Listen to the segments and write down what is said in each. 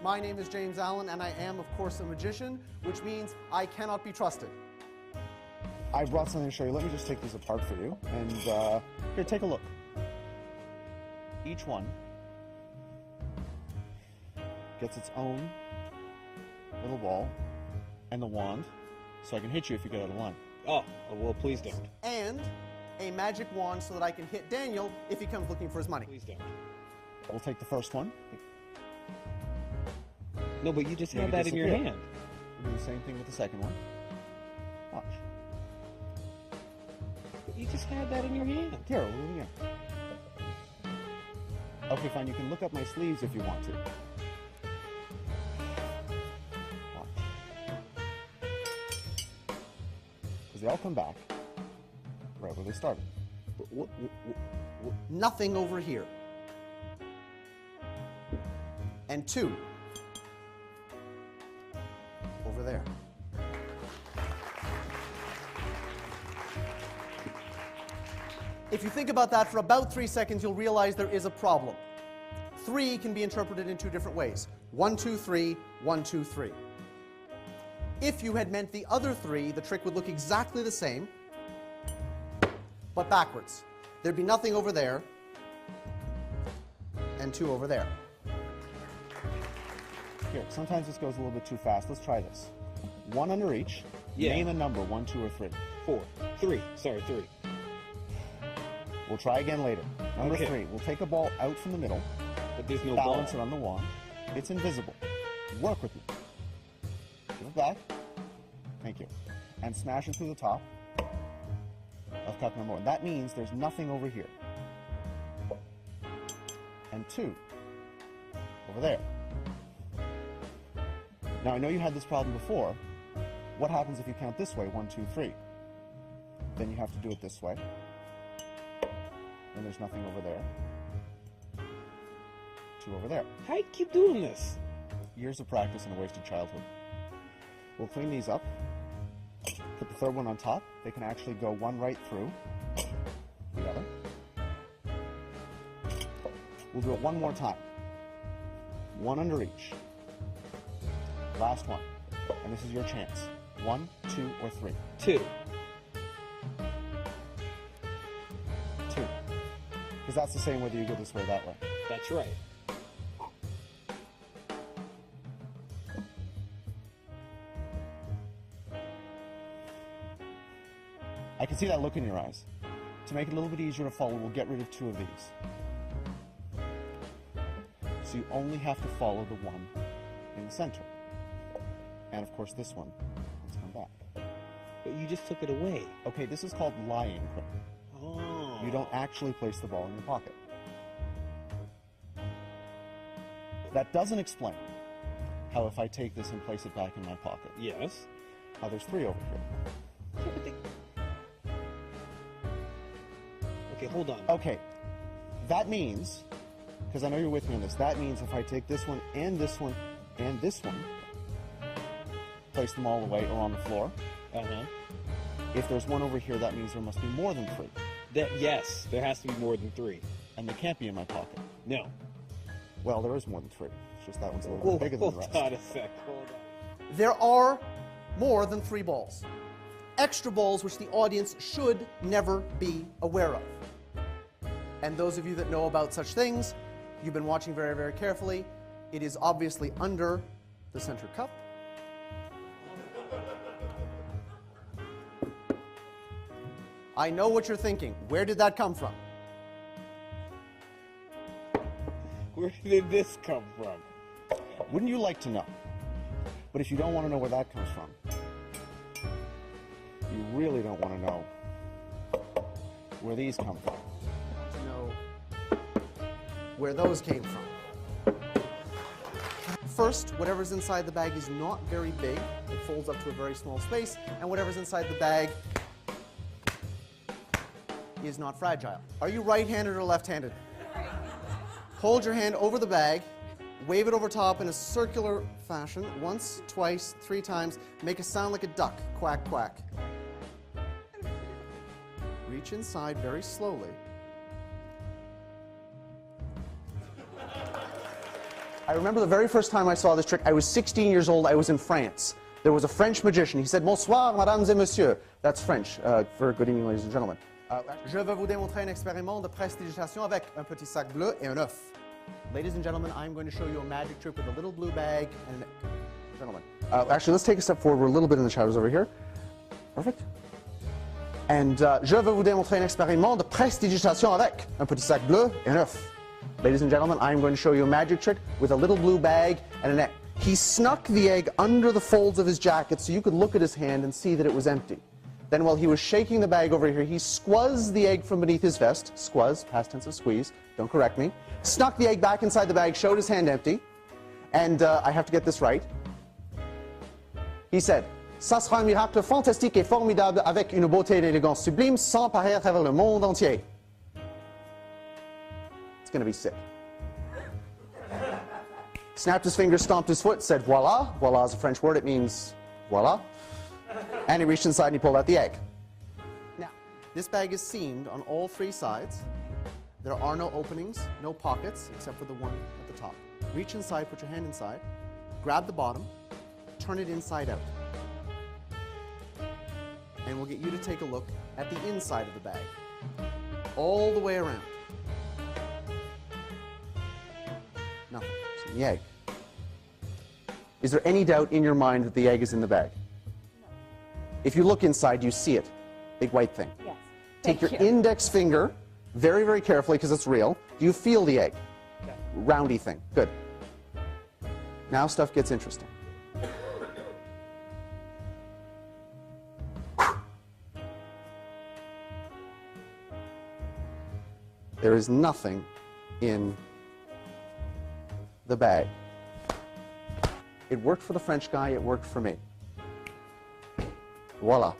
My name is James Allen, and I am, of course, a magician, which means I cannot be trusted. I brought something to show you. Let me just take these apart for you. And here, take a look. Each one gets its own little ball and the wand, so I can hit you if you get out of line. Oh, well, please don't. And a magic wand so that I can hit Daniel if he comes looking for his money. Please don't. We'll take the first one. No, but you just had that in your hand. We'll do the same thing with the second one. Watch. But you just had that in your hand. Here, we'll do it again. Okay, fine. You can look up my sleeves if you want to. Watch. Because they all come back right where they started. Nothing over here. And 2 over there. If you think about that for about 3 seconds, you'll realize there is a problem. 3 can be interpreted in 2 different ways. 1, 2, 3, 1, 2, 3. If you had meant the other 3, the trick would look exactly the same, but backwards. There'd be nothing over there, and 2 over there. Here, sometimes this goes a little bit too fast. Let's try this. 1 under each. Yeah. Name a number, 1, 2, or 3. 4. 3. Sorry, 3. We'll try again later. Number Okay. 3. We'll take a ball out from the middle. But there's no Balance ball. it on the wand. It's invisible. Work with me. Give it back. Thank you. And smash it through the top of cup number 1. That means there's nothing over here. And 2 over there. Now, I know you had this problem before. What happens if you count this way? 1, 2, 3. Then you have to do it this way. And there's nothing over there. 2 over there. How do you keep doing this? Years of practice and a wasted childhood. We'll clean these up. Put the third one on top. They can actually go one right through the other. We'll do it one more time. 1 under each. Last one. And this is your chance. 1, 2, or 3. 2. 2. Because that's the same whether you go this way or that way. That's right. I can see that look in your eyes. To make it a little bit easier to follow, we'll get rid of 2 of these. So you only have to follow the one in the center. And of course this one. Let's come back. But you just took it away. Okay, this is called lying, Quentin. Oh. You don't actually place the ball in your pocket. That doesn't explain how if I take this and place it back in my pocket, Yes. how there's 3 over here. Yeah, but okay, hold on. Okay, that means, because I know you're with me on this, that means if I take this one and this one and this one, place them all away or on the floor. Uh-huh. If there's 1 over here, that means there must be more than 3. Yes, there has to be more than 3. And they can't be in my pocket. No. Well, there is more than 3. It's just that one's a little bit bigger than the rest. Hold on a sec. Hold on. There are more than 3 balls. Extra balls which the audience should never be aware of. And those of you that know about such things, you've been watching very, very carefully. It is obviously under the center cup. I know what you're thinking. Where did that come from? Where did this come from? Wouldn't you like to know? But if you don't want to know where that comes from, you really don't want to know where these come from. To know where those came from. First, whatever's inside the bag is not very big. It folds up to a very small space, and whatever's inside the bag is not fragile. Are you right-handed or left-handed? Hold your hand over the bag, wave it over top in a circular fashion, once, twice, 3 times. Make a sound like a duck, quack, quack. Reach inside very slowly. I remember the very first time I saw this trick. I was 16 years old. I was in France. There was a French magician. He said, "Bonsoir, mesdames et messieurs." That's French for good evening, ladies and gentlemen. Je vais vous démontrer un expériment de prestidigitation avec un petit sac bleu et un œuf. Ladies and gentlemen, I'm going to show you a magic trick with a little blue bag and gentlemen. Actually, let's take a step forward. We're a little bit in the shadows over here. Perfect. And je vais vous démontrer un expériment de prestidigitation avec un petit sac bleu et un œuf. Ladies and gentlemen, I'm going to show you a magic trick with a little blue bag and an egg. He snuck the egg under the folds of his jacket so you could look at his hand and see that it was empty. Then while he was shaking the bag over here, he squeezed the egg from beneath his vest. Squeeze, past tense of squeeze, don't correct me. Snuck the egg back inside the bag, showed his hand empty. And I have to get this right. He said, "Ça sera un miracle fantastique et formidable avec une beauté et élégance sublime sans pareil à travers le monde entier." It's going to be sick. Snapped his fingers, stomped his foot, said voila. Voila is a French word. It means voila. And he reached inside and he pulled out the egg. Now, this bag is seamed on all three sides. There are no openings, no pockets, except for the one at the top. Reach inside, put your hand inside, grab the bottom, turn it inside out. And we'll get you to take a look at the inside of the bag, all the way around. Nothing. It's in the egg. Is there any doubt in your mind that the egg is in the bag? No. If you look inside, you see it. Big white thing. Yes. Take Thank your you. index finger, very, very carefully, because it's real. Do you feel the egg? Okay. Roundy thing. Good. Now stuff gets interesting. There is nothing in the bag. It worked for the French guy, it worked for me. Voila.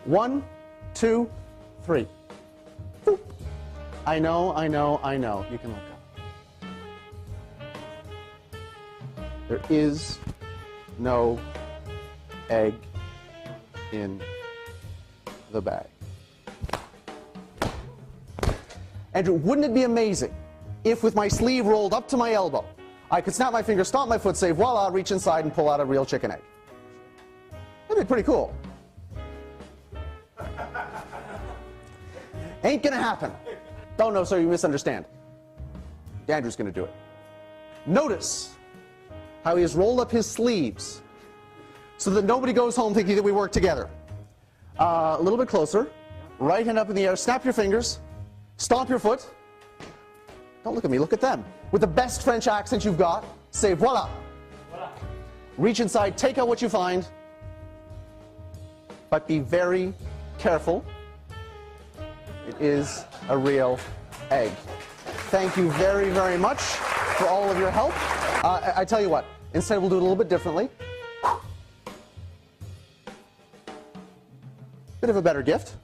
One, two, three. Boop. I know. You can look up. There is no egg in the bag. Andrew, wouldn't it be amazing if with my sleeve rolled up to my elbow, I could snap my finger, stomp my foot, say voila, reach inside and pull out a real chicken egg? That'd be pretty cool. Ain't gonna happen. Oh no, sir, you misunderstand. Andrew's gonna do it. Notice how he has rolled up his sleeves so that nobody goes home thinking that we work together. A little bit closer. Right hand up in the air. Snap your fingers. Stomp your foot. Don't look at me, look at them. With the best French accent you've got, say voila. Voila. Reach inside, take out what you find, but be very careful. It is a real egg. Thank you very, very much for all of your help. I tell you what, instead we'll do it a little bit differently. Bit of a better gift.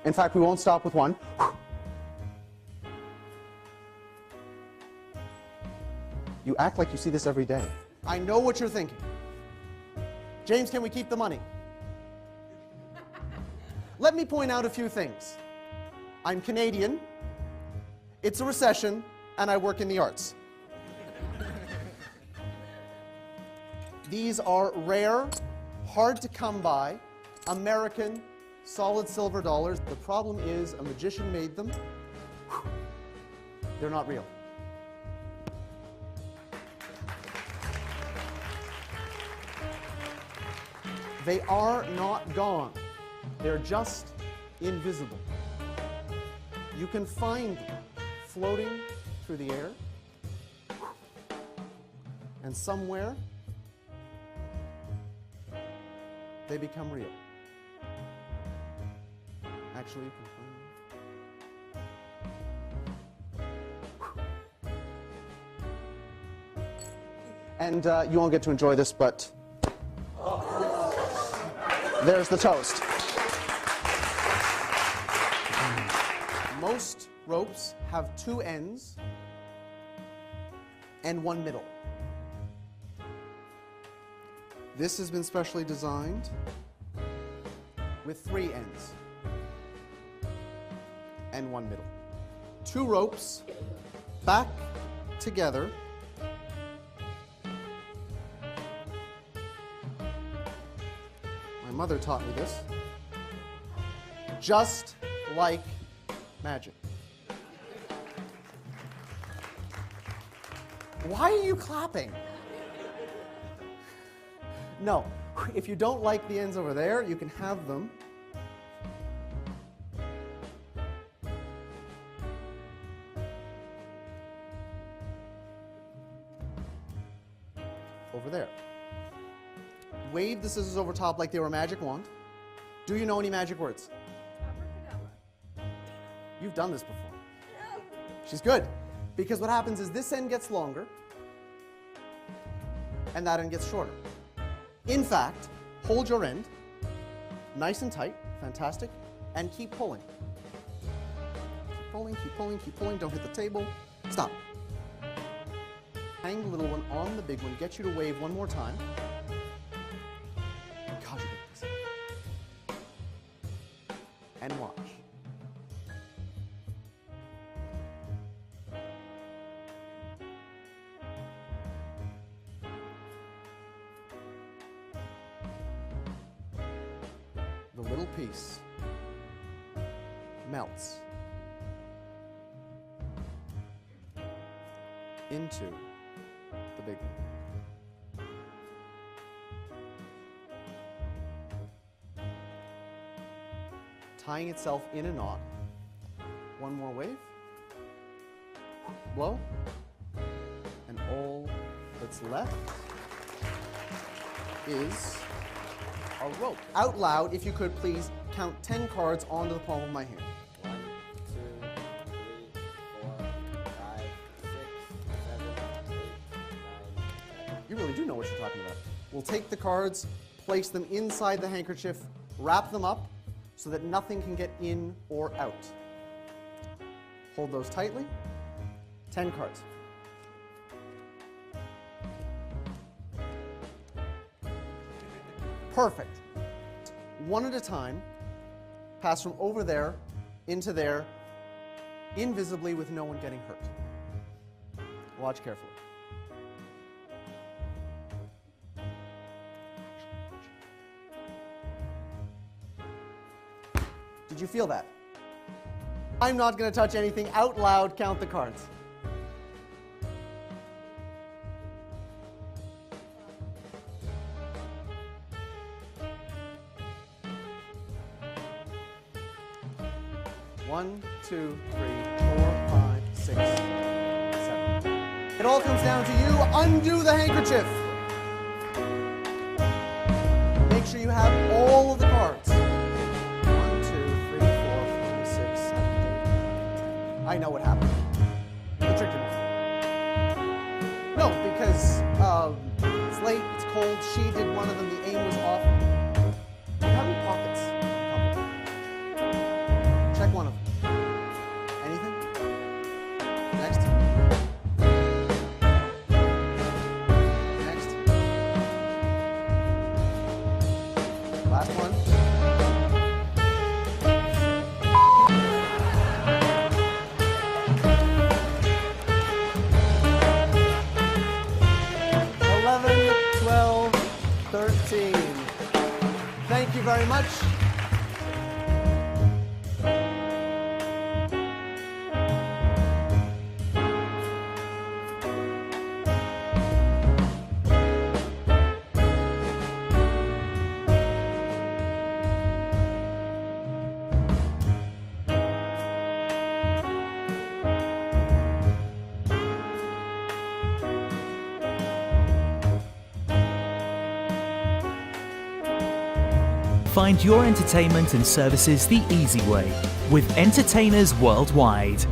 In fact, we won't stop with one. You act like you see this every day. I know what you're thinking. James, can we keep the money? Let me point out a few things. I'm Canadian, it's a recession, and I work in the arts. These are rare, hard to come by, American, solid silver dollars. The problem is a magician made them. They're not real. They are not gone. They're just invisible. You can find them floating through the air, and somewhere they become real. Actually, you can find them. And you won't get to enjoy this, but there's the toast. Most ropes have two ends and one middle. This has been specially designed with three ends. and one middle. 2 ropes back together. My mother taught me this. Just like magic. Why are you clapping? No, if you don't like the ends over there, you can have them over there. Wave the scissors over top like they were a magic wand. Do you know any magic words? You've done this before. She's good. Because what happens is this end gets longer and that end gets shorter. In fact, hold your end nice and tight, fantastic, and keep pulling. Keep pulling, keep pulling, keep pulling, don't hit the table. Stop. Hang the little one on the big one, get you to wave one more time. God, you're good at this. And watch. The little piece melts into the big one. Tying itself in a knot. One more wave. Blow. And all that's left is a rope. Out loud, if you could please count 10 cards onto the palm of my hand. 1, 2, 3, 4, 5, 6, 7, 8, 9, 10. You really do know what you're talking about. We'll take the cards, place them inside the handkerchief, wrap them up so that nothing can get in or out. Hold those tightly. 10 cards. Perfect. One at a time, pass from over there into there, invisibly with no one getting hurt. Watch carefully. Did you feel that? I'm not going to touch anything. Out loud, count the cards. One, two, three, 4, 5, 6, 7. It all comes down to you. Undo the handkerchief. Make sure you have all of the cards. 1, 2, 3, 4, 5, 6, 7, 8, 9, 10. I know what happened. The trick didn't work. No, because it's late, it's cold. She did one of them. The aim was off. Do you have any pockets? Check one of them. Anything? Next. Next. Last one. Thank you very much. Find your entertainment and services the easy way with entertainers worldwide.